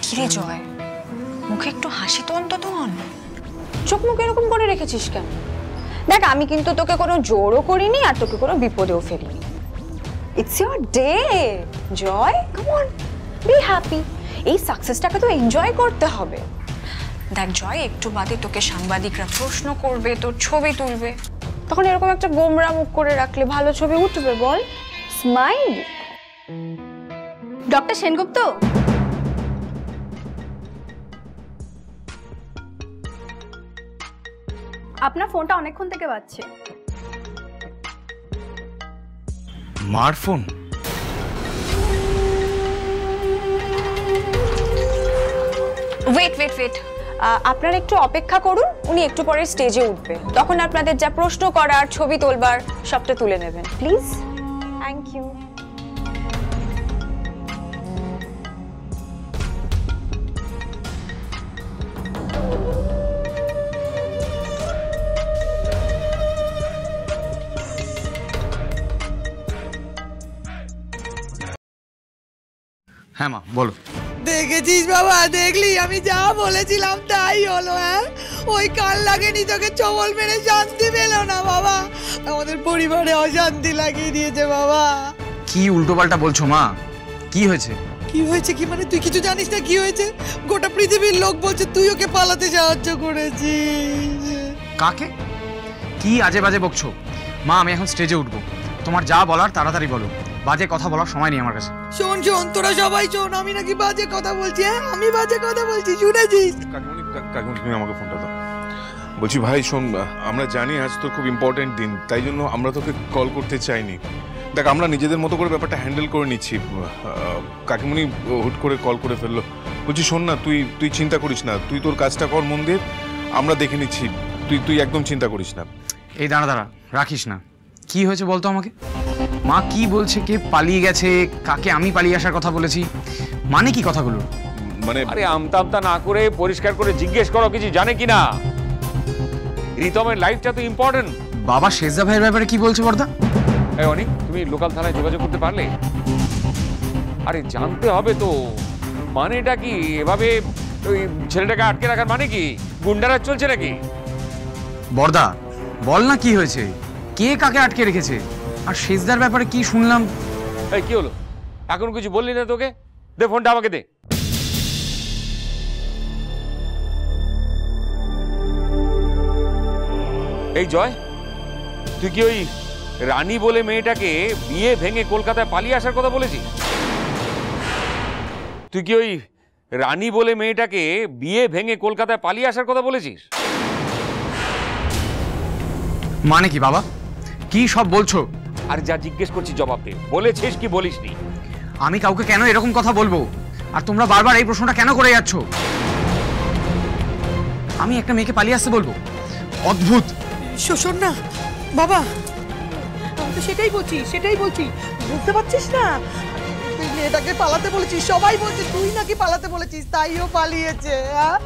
কিরে জয়, মুখে একটু হাসি তো অন্তত হন। চোখ মুখ এরকম করে রেখেছিস কেন? দেখ, আমি কিন্তু তোকে কোনো জোরও করিনি আর তোকে কোনো বিপদেও ফেলিনি। It's your day Joy, come on, be happy. এই সাকসেসটাকে তো এনজয় করতে হবে। দেখ জয়, একটু বাদে তোকে সাংবাদিকরা প্রশ্ন করবে, তোর ছবি তুলবে, তখন এরকম একটা গোমরা মুখ করে রাখলে ভালো ছবি উঠবে বল? স্মাইল। ডক্টর সেনগুপ্ত, আপনার ফোনটা অনেকক্ষণ থেকে বাজছে। মার ফোন? ওয়েট ওয়েট ওয়েট, আপনারা একটু অপেক্ষা করুন, উনি একটু পরে স্টেজে উঠবে, তখন আপনাদের যা প্রশ্ন করার, ছবি তোলবার সবটা তুলে নেবেন প্লিজ। Thank you. হ্যাঁ মা বলো। দেখেছিস বাবা, দেখলি আমি যা বলেছিলাম তাই হলো। হ্যাঁ, ওই কাল লাগেনি তোকে চবল মেরে শান্তি পেল না বাবা, আমাদের পরিবারে অশান্তি লাগিয়ে দিয়েছে বাবা। কি উল্টোপাল্টা বলছো মা? কি হয়েছে? কি হয়েছে কি মানে? তুই কিছু জানিস না কি হয়েছে? গোটা পৃথিবীর লোক বলছে তুই ওকে পালাতে সাহায্য করেছিস। কাকে? কি আজে বাজে বকছো মা? আমি এখন স্টেজে উঠবো, তোমার যা বলার তাড়াতাড়ি বলো, বাজে কথা বলার সময় নেই আমার কাছে। শোন শোন, তোরা সবাই শোন, আমি নাকি বাজে কথা বলছি? হ্যাঁ, আমি বাজে কথা বলছি, শুনেছিস? কাকিমণি তুমি আমাকে ফোনটা দাও। বলছি ভাই শোন, আমরা জানি আজ তোর খুব ইম্পর্টেন্ট দিন, তাই জন্য আমরা তোকে কল করতে চাইনি। দেখ, আমরা নিজেদের মতো করে ব্যাপারটা হ্যান্ডেল করে নিচ্ছি। কাকিমণি হুট করে কল করে ফেললো। বলছি শোন না, তুই চিন্তা করিস না, তুই তোর কাজটা কর মন দিয়ে, আমরা দেখে নিচ্ছি, তুই একদম চিন্তা করিস না। এই দাঁড়া দাঁড়া, রাখিস না। কি হয়েছে বলতো আমাকে? মা কি বলছে? কে পালিয়ে গেছে? কাকে আমি পালিয়ে আসার কথা বলেছি? মানে কি কথাগুলো? মানে আরে আমতা আমতা না করে পরিষ্কার করে জিজ্ঞেস করো কিছু জানে কিনা। রিতমের লাইফটা তো ইম্পর্টেন্ট। বাবা শেজা ভাইয়ের ব্যাপারে কি বলছে বর্দা? এই অনিক, তুমি লোকাল থানায় যোগাযোগ করতে পারলে? আরে জানতে হবে তো, মানেটা কি? এভাবে ওই ছেলেটাকে আটকে রাখার মানে কি? গুন্ডারা চলছে নাকি? বর্দা বল না কি হয়েছে, কে কাকে আটকে রেখেছে? আর শেজদার ব্যাপারে কি শুনলাম? এই কি হলো? এখন কিছু বললি না তোকে? দে ফোনটা আমাকে দে। এই জয়, তুই কি ওই রানী বলে মেয়েটাকে বিয়ে ভেঙে কলকাতায় পালিয়ে আসার কথা বলেছিস? তুই কি ওই রানী বলে মেয়েটাকে বিয়ে ভেঙে কলকাতায় পালিয়ে আসার কথা বলেছিস? মানে কি বাবা, কি সব বলছো? আর যা জিজ্ঞেস করছি জবাব দে, বলেছিস কি বলিসনি? আমি কাউকে কেন এরকম কথা বলবো? আর তোমরা বারবার এই প্রশ্নটা কেন করে যাচ্ছ? আমি একটা মেয়েকে পালিয়ে আসতে বলবো? অদ্ভুত। শোন না বাবা, আমি তো সেটাই বলছি, বুঝতে পারছিস না? তুই মেয়েটাকে পালাতে বলেছিস, সবাই বলছে তুই নাকি পালাতে বলেছিস, তাইও পালিয়েছে। হ্যাঁ,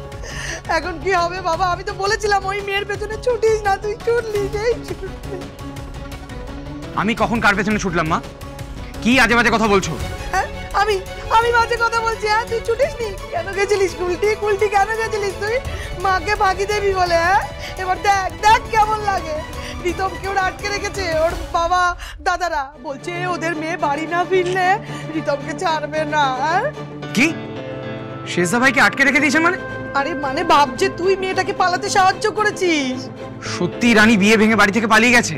এখন কি হবে বাবা? আমি তো বলেছিলাম ওই মেয়ের পেছনে ছুটিস না, তুই ছুটলি। আমি কখন কার পেছনে ছুটলাম মা? কি আজে বাজে কথা বলছো? হ্যাঁ, আমি বাজে কথা বলছি? হ্যাঁ, তুই ছুটিসনি কেন? গেছিলিস কুলটি কেন গেছিলিস তুই? মাকে ভাগি দেবি বলে? হ্যাঁ, এবার দেখ কেমন লাগে। রিতমকে ওরা আটকে রেখেছে, ওর বাবা দাদারা বলছে ওদের মেয়ে বাড়ি না ফিরলে রিতমকে ছাড়বে না। হ্যাঁ, কি শেজদা ভাইকে আটকে রেখে দিয়েছে মানে? আরে মানে ভাবছে তুই মেয়েটাকে পালাতে সাহায্য করেছিস। সত্যি রানী বিয়ে ভেঙে বাড়ি থেকে পালিয়ে গেছে?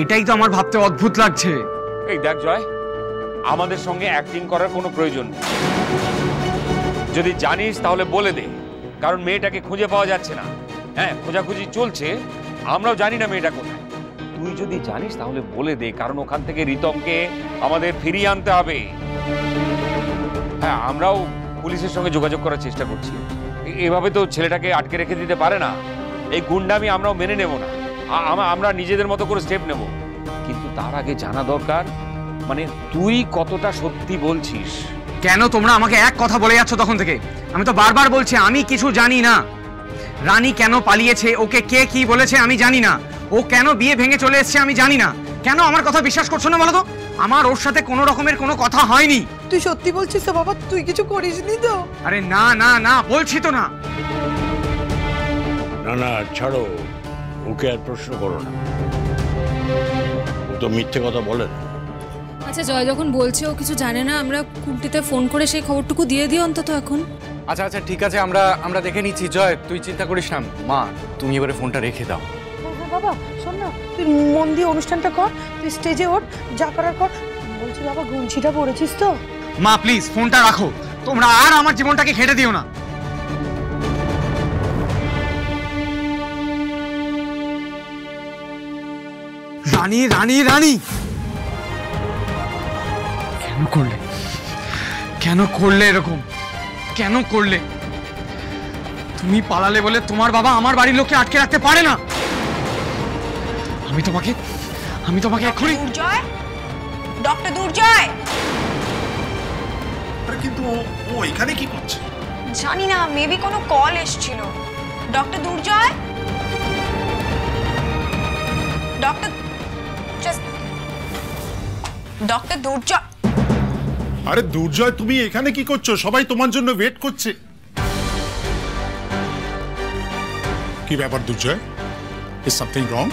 এটাই তো আমার ভাবতে অদ্ভুত লাগছে। এই দেখ জয়, আমাদের সঙ্গে অ্যাক্টিং করার কোনো প্রয়োজন নেই। যদি জানিস তাহলে বলে দে, কারণ মেয়েটাকে খুঁজে পাওয়া যাচ্ছে না। হ্যাঁ, খোঁজাখুঁজি চলছে, আমরাও জানি না মেয়েটা কোথায়। তুই যদি জানিস তাহলে বলে দে, কারণ ওখান থেকে রিতমকে আমাদের ফিরিয়ে আনতে হবে। হ্যাঁ, আমরাও পুলিশের সঙ্গে যোগাযোগ করার চেষ্টা করছি। এভাবে তো ছেলেটাকে আটকে রেখে দিতে পারে না। এই গুন্ডামি আমরাও মেনে নেব না, আমরা নিজেদের মতো করে স্টেপ নেব। কিন্তু তার আগে জানা দরকার, মানে তুই কতটা সত্যি বলছিস। কেন তোমরা আমাকে এক কথা বলে যাচ্ছ তখন থেকে? আমি তো বারবার বলছি আমি কিছু জানি না। রানী কেন পালিয়েছে, ওকে কে কি বলেছে আমি জানি না। ও কেন বিয়ে ভেঙে চলে এসেছে আমি জানি না। কেন আমার কথা বিশ্বাস করছো না বলো তো? আমার ওর সাথে কোনো রকমের কোনো কথা হয়নি। তুই সত্যি বলছিস তো বাবা? তুই কিছু করিসনি তো? আরে না না না, বলছি তো না। না না ছাড়ো, ওকে আর প্রশ্ন করো না, ও তো মিথ্যে কথা বলে না। আচ্ছা জয় যখন বলছে ও কিছু জানে না, আমরা কুন্টিতে ফোন করে সেই খবরটুকু দিয়ে দিই অন্তত এখন। আচ্ছা আচ্ছা ঠিক আছে, আমরা দেখে নিচ্ছি। জয় তুই চিন্তা করিস না। মা তুমি এবারে ফোনটা রেখে দাও। বাবা শোন না, তুই মন দিয়ে অনুষ্ঠানটা কর, তুই স্টেজে ওঠ, যা করার কর। বলছি বাবা, গুনছিটা পড়েছিস তো? মা প্লিজ ফোনটা রাখো, তোমরা আর আমার জীবনটাকে খেটে দিও না। রানী রানী রানী, কেন করলে, কেন করলে এরকম, কেন করলে? তুমি পালালে বলে তোমার বাবা আমার বাড়ির লোককে আটকে রাখতে পারে না। আমি তোমাকে এক্ষুনি। দুর্জয়, ডক্টর দুর্জয়। কিন্তু ও এখানে কি করছে? জানি না, মেবি কোনো কল এসেছিল। ডক্টর দুর্জয়, ডক্টর দুর্জয়। আরে দুর্জয়, তুমি এখানে কি করছো? সবাই তোমার জন্য ওয়েট করছে। কি ব্যাপার দুর্জয়? Is something wrong?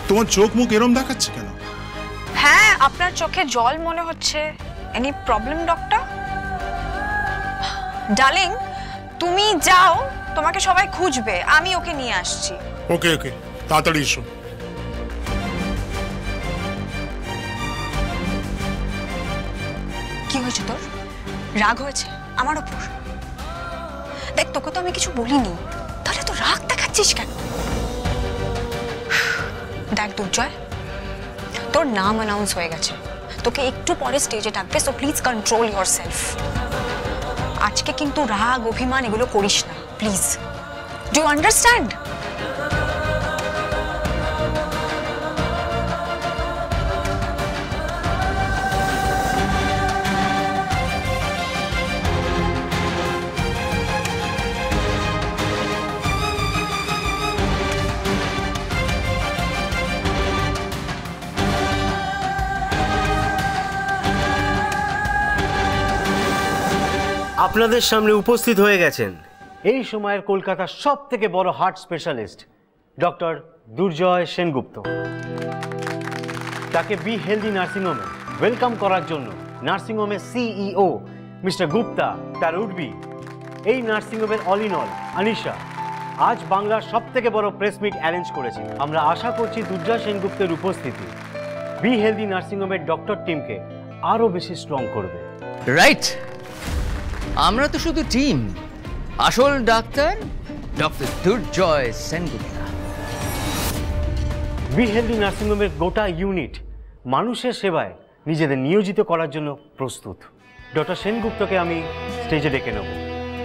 তোমার চোখ মুখ এরম দেখাচ্ছে কেন? হ্যাঁ, আপনার চোখে জল মনে হচ্ছে। Any problem doctor? ডার্লিং, তুমি যাও, তোমাকে সবাই খুঁজবে, আমি ওকে নিয়ে আসছি। ওকে ওকে, তাড়াতাড়ি এসো। কি হয়েছে তোর? রাগ হয়েছে আমার ওপর? দেখ, তোকে তো আমি কিছু বলিনি, তাহলে তো রাগ দেখাচ্ছিস কেন? দেখ দুর্জয়, তোর নাম অ্যানাউন্স হয়ে গেছে, তোকে একটু পরে স্টেজে ডাকবে, সো প্লিজ কন্ট্রোল ইয়োরসেলফ। আজকে কিন্তু রাগ অভিমান এগুলো করিস না, প্লিজ। Do you understand? আপনাদের সামনে উপস্থিত হয়ে গেছেন এই সময়ের কলকাতার সবথেকে বড় হার্ট স্পেশালিস্ট ডক্টর দুর্জয় সেনগুপ্ত। তাকে বি হেলদি নার্সিংহোমে ওয়েলকাম করার জন্য নার্সিংহোমের সিইও মিস্টার গুপ্তা, তার উডবি, এই নার্সিংহোমের অল ইন অল আনিশা আজ বাংলার সবথেকে বড় প্রেস মিট অ্যারেঞ্জ করেছেন। আমরা আশা করছি দুর্জয় সেনগুপ্তের উপস্থিতি বি হেলদি নার্সিংহোমের ডক্টর টিমকে আরও বেশি স্ট্রং করবে। রাইট, আমরা তো শুধু টিম, আসল ডাক্তার doctor Durjoy Sengupta. Be healthy নার্সিংহোমের গোটা ইউনিট মানুষের সেবায় নিজেদের নিয়োজিত করার জন্য প্রস্তুত। ডক্টর সেনগুপ্তকে আমি স্টেজে ডেকে নেব।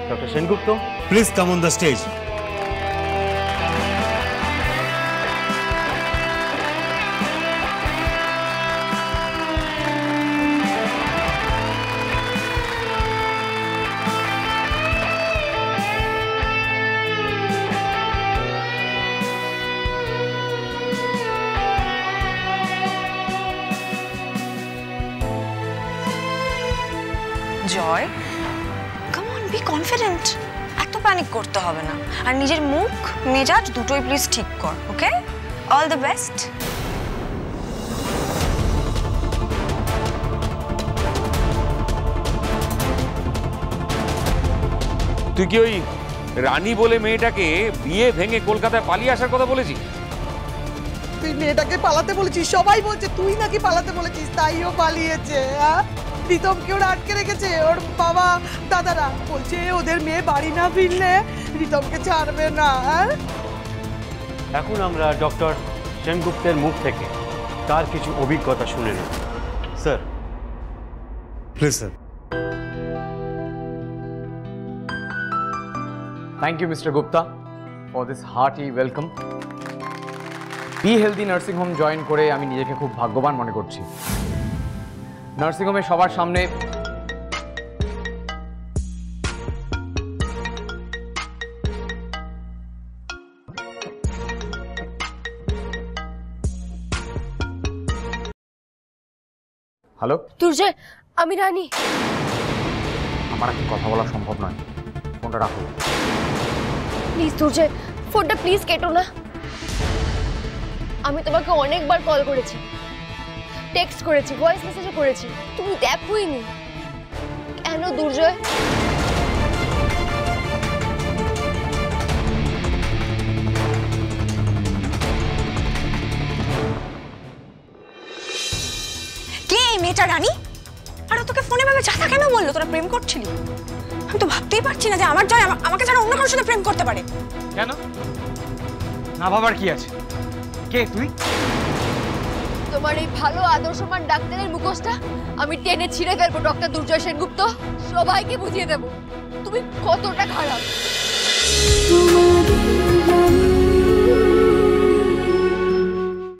Doctor Sengupta, please come on the stage. Joy, come on, be confident. এত প্যানিক করতে হবে না, আর নিজের মুখ মেজাজ দুটোই প্লিজ ঠিক কর। ওকে, অল দ্য বেস্ট। তুই কি ওই রানী বলে মেয়েটাকে বিয়ে ভেঙে কলকাতায় পালিয়ে আসার কথা বলেছিস? তুই মেয়েটাকে পালাতে বলেছিস, সবাই বলছে তুই নাকি পালাতে বলেছিস, তাই ও পালিয়েছে। হ্যাঁ, রিতমকে ওরা আটকে রেখেছে, ওর বাবা দাদারা বলছে ওদের মেয়ে বাড়ি না ফিরলে রিতমকে ছাড়বে না। এখন আমরা ডক্টর সেনগুপ্তের মুখ থেকে তার কিছু অভিজ্ঞতা শুনে নেব। Sir please. Sir, thank you mister Gupta for this hearty welcome. Be healthy nursing home join করে আমি নিজেকে খুব ভাগ্যবান মনে করছি। নার্সিংহোমে সবার সামনে হ্যালো, দুর্জয়, আমি রানী। আমার এখন কথা বলা সম্ভব নয়, ফোনটা রাখো। প্লিজ দুর্জয়, ফোনটা প্লিজ কেটো না। আমি তোমাকে অনেকবার কল করেছি, টেক্সট করেছি, ভয়েস মেসেজও করেছি, তুমি দেখোই নি। কেন দুর্জয়? কে এই মেয়েটা রানী? আর ও তোকে ফোনে ভাবে যাতা কেন বললো তোরা প্রেম করছিলি? আমি তো ভাবতেই পারছি না যে আমার জয় আমাকে ছাড়া অন্য কারোর সাথে প্রেম করতে পারে। কেন না ভাবার কি আছে? কে তুই? তোমার এই ভালো আদর্শমান ডাক্তারের মুখোশটা আমি টেনে ছিঁড়ে ফেলবো ডক্টর দুর্জয় সেনগুপ্ত। সবাইকে বুঝিয়ে দেবো তুমি কতটা খারাপ।